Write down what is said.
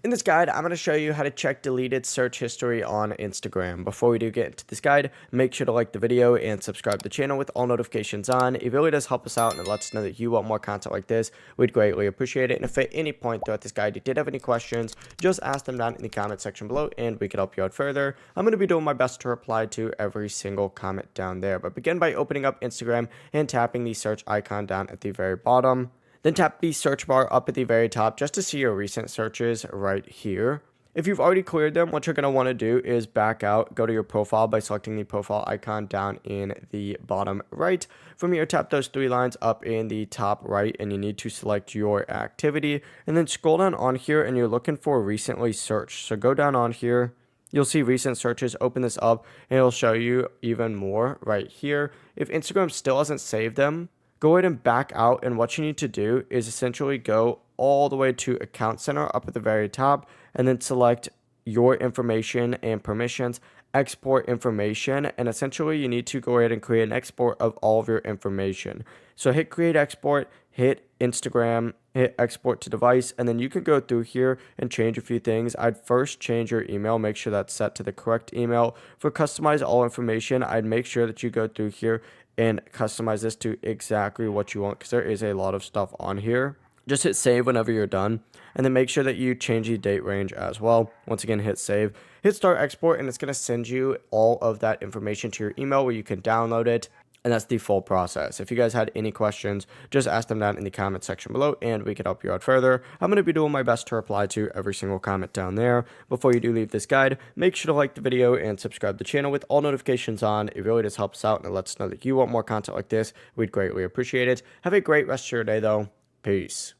In this guide, I'm going to show you how to check deleted search history on Instagram. Before we do get into this guide, make sure to like the video and subscribe to the channel with all notifications on. It really does help us out and it lets us know that you want more content like this. We'd greatly appreciate it. And if at any point throughout this guide you did have any questions, just ask them down in the comment section below and we can help you out further. I'm going to be doing my best to reply to every single comment down there. But begin by opening up Instagram and tapping the search icon down at the very bottom. Then tap the search bar up at the very top just to see your recent searches right here. If you've already cleared them, what you're going to want to do is back out, go to your profile by selecting the profile icon down in the bottom right. From here, tap those three lines up in the top right, and you need to select your activity. And then scroll down on here, and you're looking for recently searched. So go down on here. You'll see recent searches, open this up, and it'll show you even more right here. If Instagram still hasn't saved them, go ahead and back out, and what you need to do is essentially go all the way to Account Center up at the very top, and then select your information and permissions, export information, and essentially you need to go ahead and create an export of all of your information. So hit create export, hit Instagram, hit export to device, and then you can go through here and change a few things. I'd first change your email, make sure that's set to the correct email. For customize all information, I'd make sure that you go through here and customize this to exactly what you want, because there is a lot of stuff on here. Just hit save whenever you're done, and then make sure that you change the date range as well. Once again, hit save, hit start export, and it's going to send you all of that information to your email where you can download it. And that's the full process. If you guys had any questions, just ask them down in the comment section below and we can help you out further. I'm going to be doing my best to reply to every single comment down there. Before you do leave this guide, make sure to like the video and subscribe to the channel with all notifications on. It really does help us out and it lets us know that you want more content like this. We'd greatly appreciate it. Have a great rest of your day though. Peace.